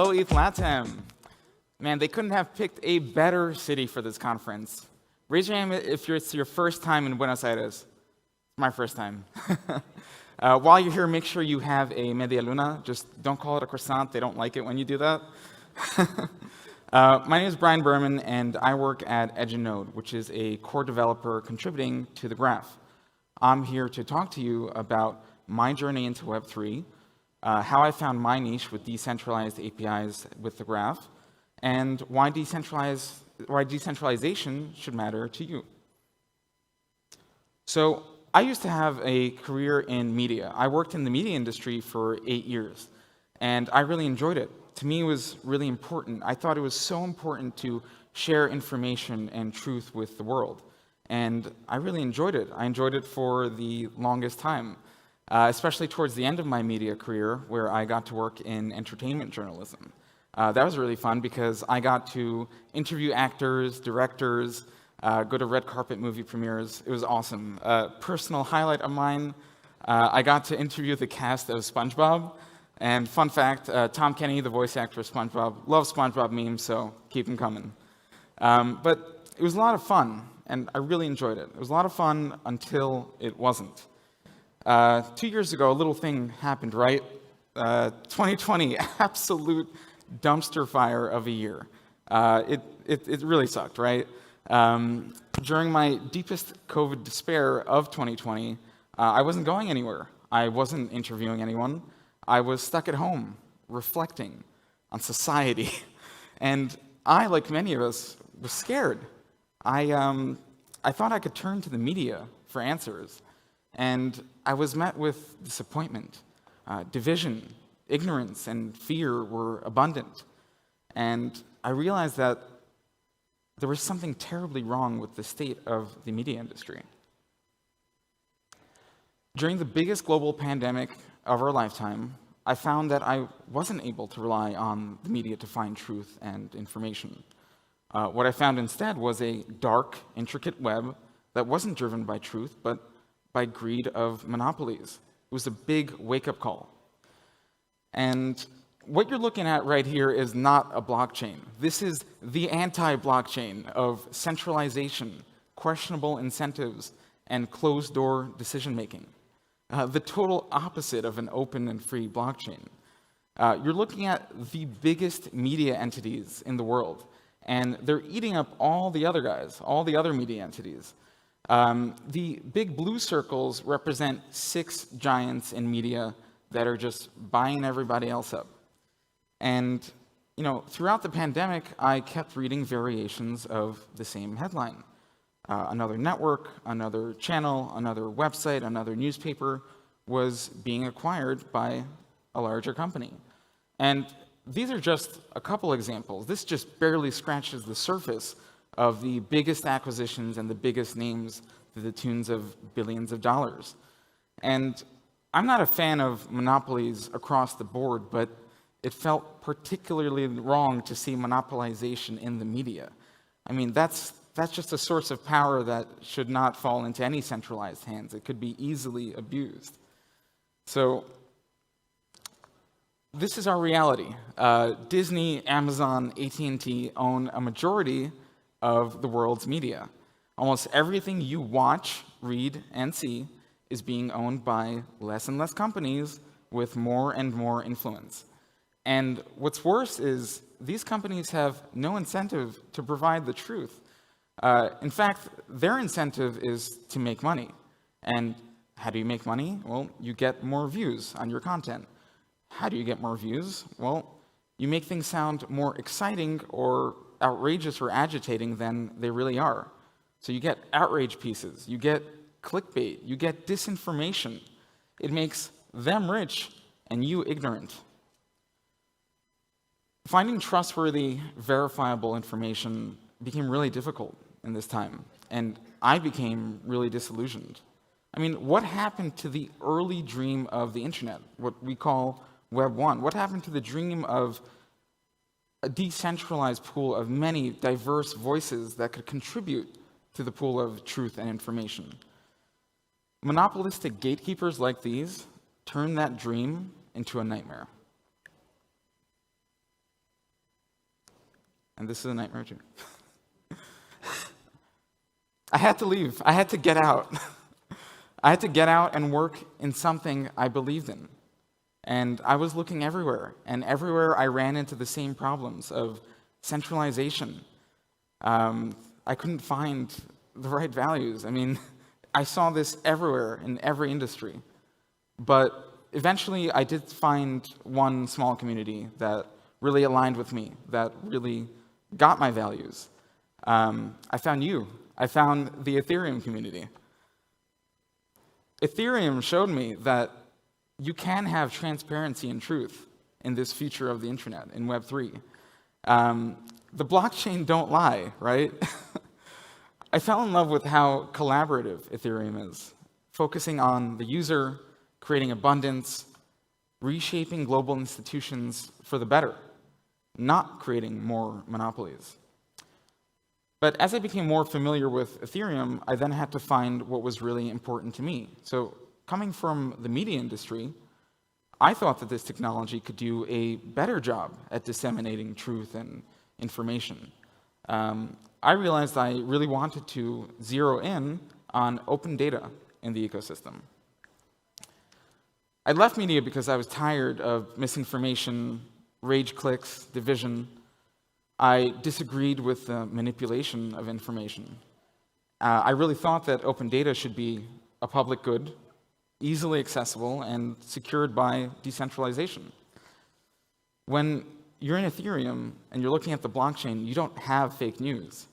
Hello, ETH LatAm. Man, they couldn't have picked a better city for this conference. Raise your hand if it's your first time in Buenos Aires. It's my first time. While you're here, make sure you have a media luna. Just don't call it a croissant. They don't like it when you do that. My name is Berman, and I work at EdgeNode, which is a core developer contributing to the graph. I'm here to talk to you about my journey into Web3, how I found my niche with decentralized APIs with the graph, and why decentralization should matter to you. So I used to have a career in media. I worked in the media industry for 8 years, and I really enjoyed it. To me, it was really important. I thought it was so important to share information and truth with the world, and I really enjoyed it. I enjoyed it for the longest time. Especially towards the end of my media career, where I got to work in entertainment journalism. That was really fun because I got to interview actors, directors, go to red carpet movie premieres. It was awesome. Personal highlight of mine, I got to interview the cast of SpongeBob. And fun fact, Tom Kenny, the voice actor of SpongeBob, loves SpongeBob memes, so keep them coming. But it was a lot of fun, and I really enjoyed it. It was a lot of fun until it wasn't. 2 years ago, a little thing happened, right? 2020, absolute dumpster fire of a year. It really sucked, right? During my deepest COVID despair of 2020, I wasn't going anywhere. I wasn't interviewing anyone. I was stuck at home, reflecting on society. And I, like many of us, was scared. I thought I could turn to the media for answers. And I was met with disappointment, division, ignorance, and fear were abundant. And I realized that there was something terribly wrong with the state of the media industry. During the biggest global pandemic of our lifetime, I found that I wasn't able to rely on the media to find truth and information. What I found instead was a dark, intricate web that wasn't driven by truth, but by greed of monopolies. It was a big wake-up call. And what you're looking at right here is not a blockchain. This is the anti-blockchain of centralization, questionable incentives, and closed-door decision-making. The total opposite of an open and free blockchain. You're looking at the biggest media entities in the world, and they're eating up all the other guys, all the other media entities. The big blue circles represent 6 giants in media that are just buying everybody else up. And, throughout the pandemic, I kept reading variations of the same headline. Another network, another channel, another website, another newspaper was being acquired by a larger company. And these are just a couple examples. This just barely scratches the surface of the biggest acquisitions and the biggest names to the tunes of billions of dollars. And I'm not a fan of monopolies across the board, but it felt particularly wrong to see monopolization in the media. I mean, that's just a source of power that should not fall into any centralized hands. It could be easily abused. So this is our reality. Disney, Amazon, AT&T own a majority of the world's media. Almost everything you watch, read, and see is being owned by less and less companies with more and more influence. And what's worse is these companies have no incentive to provide the truth. In fact, their incentive is to make money. And how do you make money? Well, you get more views on your content. How do you get more views? Well, you make things sound more exciting or outrageous or agitating than they really are. So you get outrage pieces, you get clickbait, you get disinformation. It makes them rich and you ignorant. Finding trustworthy, verifiable information became really difficult in this time, and I became really disillusioned. I mean, what happened to the early dream of the internet, what we call Web 1? What happened to the dream of a decentralized pool of many diverse voices that could contribute to the pool of truth and information? Monopolistic gatekeepers like these turn that dream into a nightmare. and this is a nightmare too. I had to leave. I had to get out. I had to get out and work in something I believed in. And I was looking everywhere, and everywhere I ran into the same problems of centralization. I couldn't find the right values. I mean, I saw this everywhere in every industry. But eventually, I did find one small community that really aligned with me, that really got my values. I found you. I found the Ethereum community. Ethereum showed me that you can have transparency and truth in this future of the internet, in Web3. The blockchain don't lie, right? I fell in love with how collaborative Ethereum is, focusing on the user, creating abundance, reshaping global institutions for the better, not creating more monopolies. But as I became more familiar with Ethereum, I then had to find what was really important to me. So coming from the media industry, I thought that this technology could do a better job at disseminating truth and information. I realized I really wanted to zero in on open data in the ecosystem. I left media because I was tired of misinformation, rage clicks, division. I disagreed with the manipulation of information. I really thought that open data should be a public good, easily accessible, and secured by decentralization. When you're in Ethereum and you're looking at the blockchain, you don't have fake news.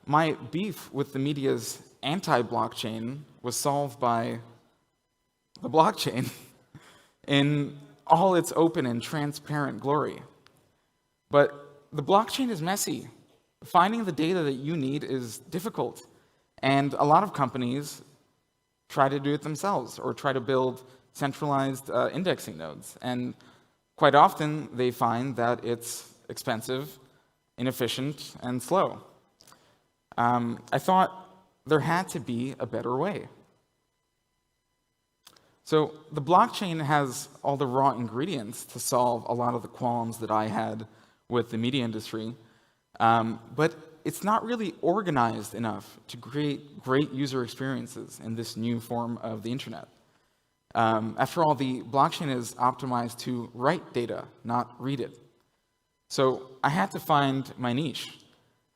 My beef with the media's anti-blockchain was solved by the blockchain in all its open and transparent glory. But the blockchain is messy. Finding the data that you need is difficult, and a lot of companies try to do it themselves or try to build centralized indexing nodes. And quite often, they find that it's expensive, inefficient, and slow. I thought there had to be a better way. So the blockchain has all the raw ingredients to solve a lot of the qualms that I had with the media industry, but it's not really organized enough to create great user experiences in this new form of the internet. After all, the blockchain is optimized to write data, not read it. So I had to find my niche.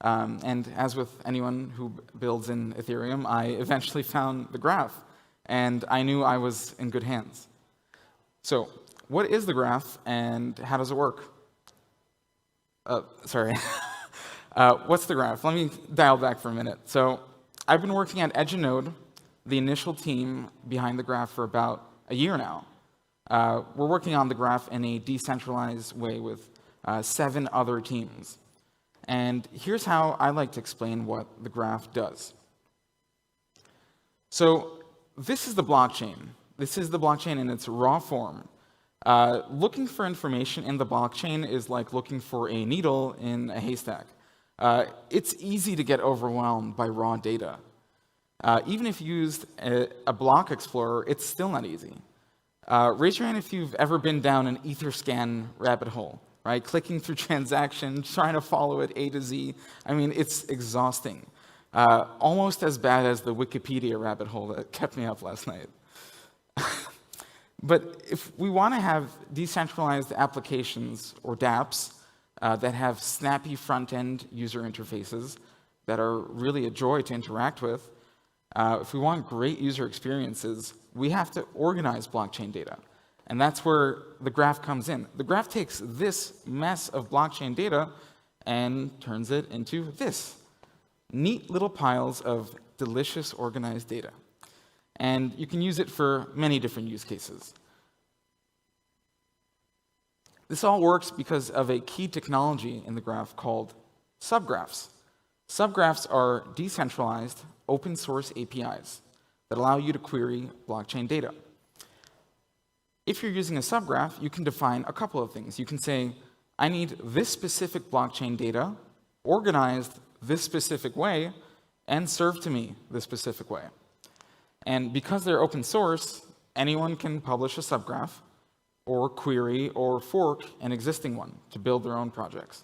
And as with anyone who builds in Ethereum, I eventually found the graph, and I knew I was in good hands. So what is the graph, and how does it work? What's the graph? Let me dial back for a minute. So I've been working at Edge Node, the initial team behind the graph, for about a year now. We're working on the graph in a decentralized way with 7 other teams. And here's how I like to explain what the graph does. So this is the blockchain. This is the blockchain in its raw form. Looking for information in the blockchain is like looking for a needle in a haystack. It's easy to get overwhelmed by raw data. Even if you used a block explorer, it's still not easy. Raise your hand if you've ever been down an Etherscan rabbit hole, right? Clicking through transactions, trying to follow it A to Z. I mean, it's exhausting. Almost as bad as the Wikipedia rabbit hole that kept me up last night. But if we want to have decentralized applications, or dApps, that have snappy front-end user interfaces that are really a joy to interact with, if we want great user experiences, we have to organize blockchain data. And that's where the graph comes in. The graph takes this mess of blockchain data and turns it into this. Neat little piles of delicious organized data. And you can use it for many different use cases. This all works because of a key technology in the graph called subgraphs. Subgraphs are decentralized, open source APIs that allow you to query blockchain data. If you're using a subgraph, you can define a couple of things. You can say, I need this specific blockchain data organized this specific way and served to me this specific way. And because they're open source, anyone can publish a subgraph or query or fork an existing one to build their own projects.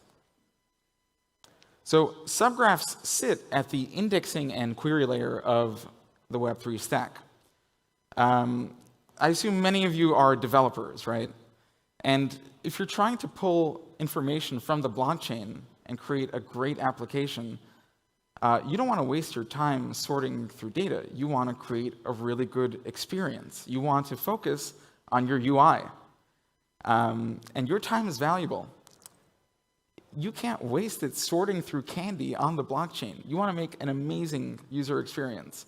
So subgraphs sit at the indexing and query layer of the Web3 stack. I assume many of you are developers, right? And if you're trying to pull information from the blockchain and create a great application, you don't want to waste your time sorting through data. You want to create a really good experience. You want to focus on your UI. And your time is valuable. You can't waste it sorting through candy on the blockchain. You want to make an amazing user experience.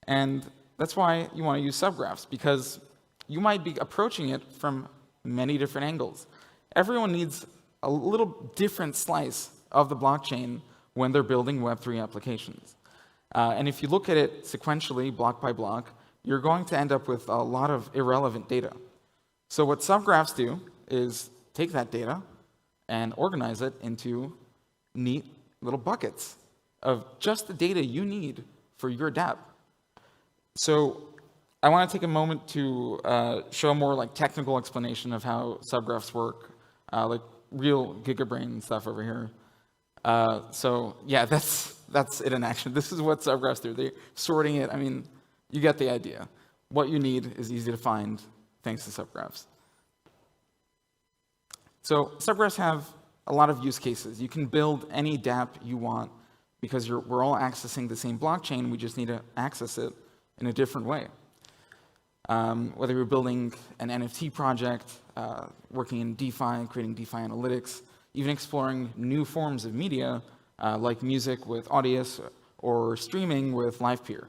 And that's why you want to use subgraphs, because you might be approaching it from many different angles. Everyone needs a little different slice of the blockchain when they're building Web3 applications. And if you look at it sequentially, block by block, you're going to end up with a lot of irrelevant data. So what subgraphs do is take that data and organize it into neat little buckets of just the data you need for your dApp. So I want to take a moment to show a more technical explanation of how subgraphs work, like real gigabrain stuff over here. So yeah, that's it in action. This is what subgraphs do. They're sorting it. I mean, you get the idea. What you need is easy to find thanks to subgraphs. So subgraphs have a lot of use cases. You can build any dApp you want because we're all accessing the same blockchain. We just need to access it in a different way. Whether you're building an NFT project, working in DeFi, creating DeFi analytics, even exploring new forms of media like music with Audius or streaming with LivePeer.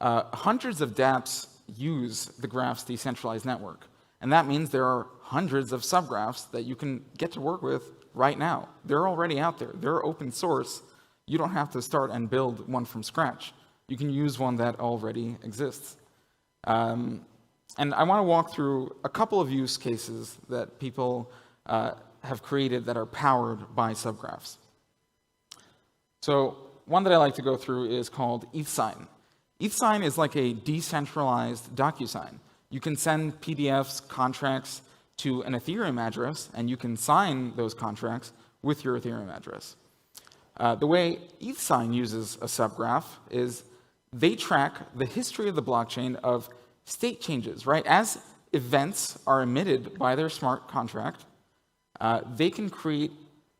Hundreds of dApps use the Graph's decentralized network. And that means there are hundreds of subgraphs that you can get to work with right now. They're already out there. They're open source. You don't have to start and build one from scratch. You can use one that already exists. And I want to walk through a couple of use cases that people have created that are powered by subgraphs. So one that I like to go through is called ETHSign. ETHSign is like a decentralized DocuSign. You can send PDFs, contracts to an Ethereum address, and you can sign those contracts with your Ethereum address. The way ETHSign uses a subgraph is they track the history of the blockchain of state changes, right? As events are emitted by their smart contract, they can create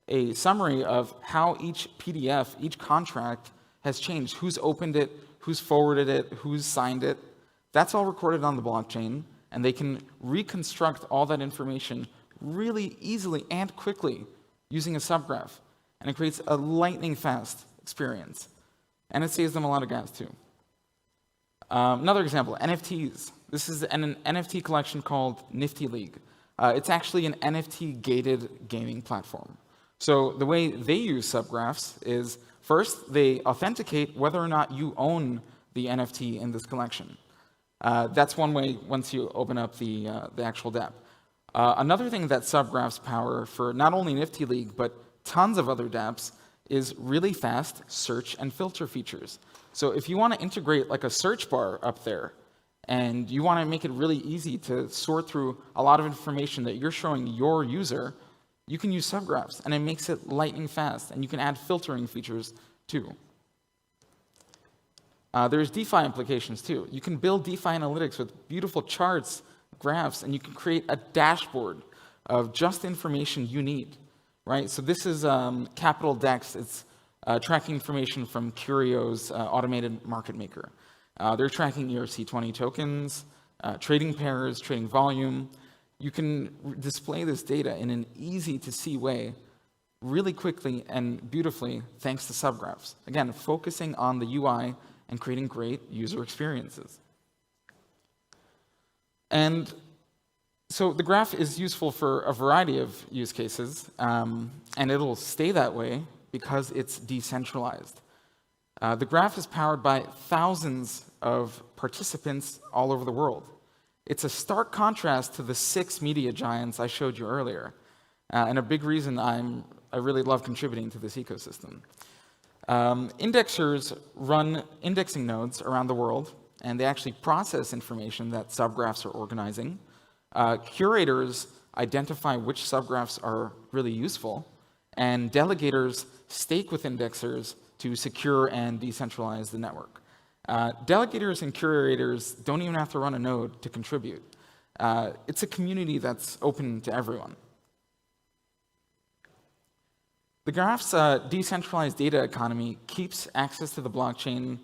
a summary of how each PDF, each contract has changed, who's opened it, who's forwarded it, who's signed it. That's all recorded on the blockchain, and they can reconstruct all that information really easily and quickly using a subgraph. And it creates a lightning-fast experience. And it saves them a lot of gas, too. Another example, NFTs. This is an NFT collection called Nifty League. It's actually an NFT-gated gaming platform. So the way they use subgraphs is, first, they authenticate whether or not you own the NFT in this collection. That's one way once you open up the actual dApp. Another thing that subgraphs power for not only Nifty League, but tons of other dApps is really fast search and filter features. So if you want to integrate like a search bar up there, and you want to make it really easy to sort through a lot of information that you're showing your user, you can use subgraphs, and it makes it lightning fast, and you can add filtering features too. There's DeFi implications too. You can build DeFi analytics with beautiful charts, graphs, and you can create a dashboard of just information you need, right? So this is Capital Dex. It's tracking information from Curio's automated market maker. They're tracking ERC20 tokens, trading pairs, trading volume. You can display this data in an easy-to-see way really quickly and beautifully thanks to subgraphs. Again, focusing on the UI and creating great user experiences. And so the graph is useful for a variety of use cases, and it'll stay that way because it's decentralized. The graph is powered by thousands of participants all over the world. It's a stark contrast to the 6 media giants I showed you earlier, and a big reason I really love contributing to this ecosystem. Indexers run indexing nodes around the world, and they actually process information that subgraphs are organizing. Curators identify which subgraphs are really useful, and delegators stake with indexers to secure and decentralize the network. Delegators and curators don't even have to run a node to contribute. It's a community that's open to everyone. The Graph's decentralized data economy keeps access to the blockchain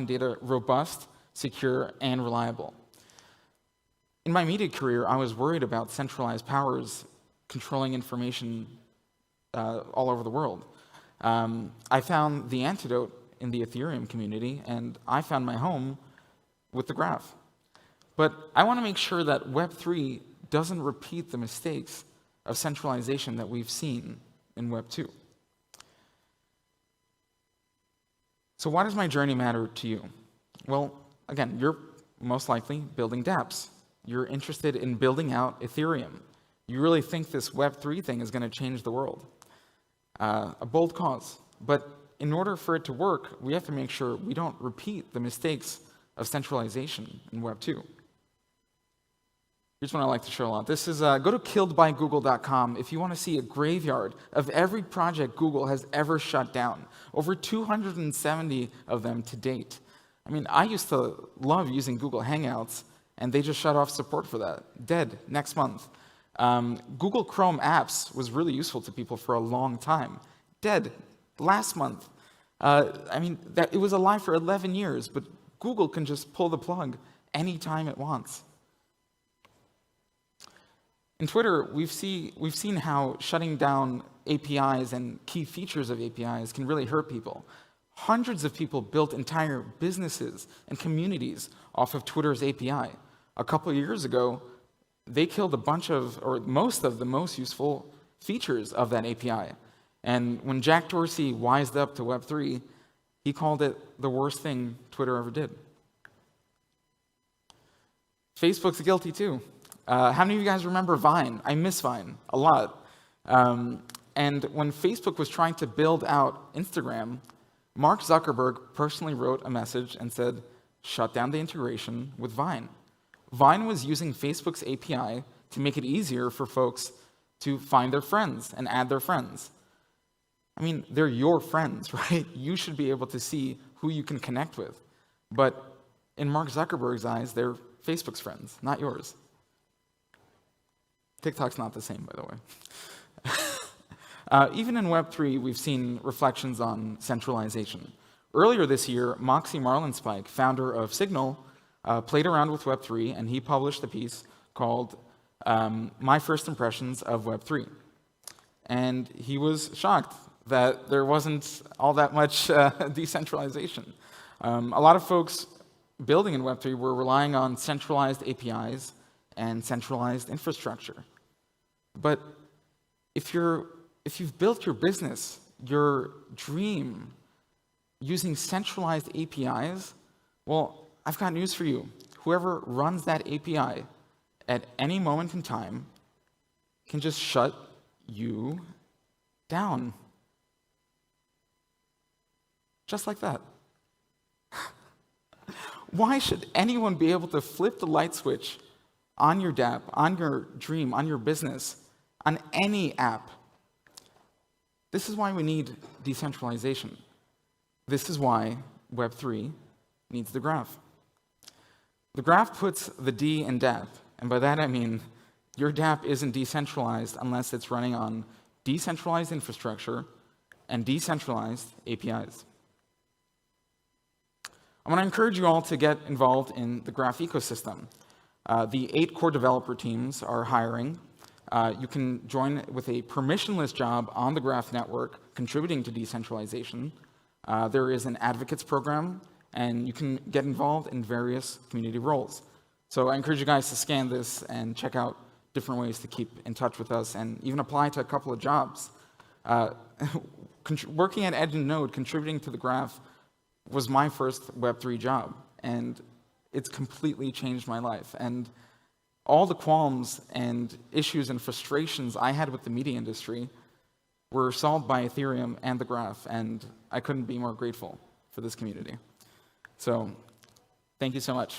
data robust, secure, and reliable. In my media career, I was worried about centralized powers controlling information all over the world. I found the antidote in the Ethereum community, and I found my home with the Graph. But I want to make sure that Web3 doesn't repeat the mistakes of centralization that we've seen in Web2. So why does my journey matter to you? Well, again, you're most likely building dApps. You're interested in building out Ethereum. You really think this Web3 thing is going to change the world. A bold cause. But in order for it to work, we have to make sure we don't repeat the mistakes of centralization in Web2. Here's one I like to show a lot. This is, go to killedbygoogle.com if you want to see a graveyard of every project Google has ever shut down. Over 270 of them to date. I mean, I used to love using Google Hangouts, and they just shut off support for that. Dead next month. Google Chrome apps was really useful to people for a long time. Dead last month. I mean, it was alive for 11 years, but Google can just pull the plug anytime it wants. In Twitter, we've seen how shutting down APIs and key features of APIs can really hurt people. Hundreds of people built entire businesses and communities off of Twitter's API. A couple of years ago, they killed a bunch of, or most of the most useful features of that API. And when Jack Dorsey wised up to Web3, he called it the worst thing Twitter ever did. Facebook's guilty too. How many of you guys remember Vine? I miss Vine a lot. And when Facebook was trying to build out Instagram, Mark Zuckerberg personally wrote a message and said, shut down the integration with Vine. Vine was using Facebook's API to make it easier for folks to find their friends and add their friends. I mean, they're your friends, right? You should be able to see who you can connect with. But in Mark Zuckerberg's eyes, they're Facebook's friends, not yours. TikTok's not the same, by the way. Even in Web3, we've seen reflections on centralization. Earlier this year, Moxie Marlinspike, founder of Signal, played around with Web3, and he published a piece called My First Impressions of Web3. And he was shocked that there wasn't all that much decentralization. A lot of folks building in Web3 were relying on centralized APIs and centralized infrastructure. But if you've built your business, your dream, using centralized APIs, well, I've got news for you. Whoever runs that API at any moment in time can just shut you down. Just like that. Why should anyone be able to flip the light switch on your dApp, on your dream, on your business, on any app? This is why we need decentralization. This is why Web3 needs the Graph. The Graph puts the D in dApp, and by that I mean your dApp isn't decentralized unless it's running on decentralized infrastructure and decentralized APIs. I want to encourage you all to get involved in the Graph ecosystem. The 8 core developer teams are hiring. You can join with a permissionless job on the Graph network, contributing to decentralization. There is an advocates program, and you can get involved in various community roles. So I encourage you guys to scan this and check out different ways to keep in touch with us and even apply to a couple of jobs. Working at Edge and Node, contributing to the Graph, was my first Web3 job, and it's completely changed my life. And all the qualms and issues and frustrations I had with the media industry were solved by Ethereum and the Graph, and I couldn't be more grateful for this community. So, thank you so much.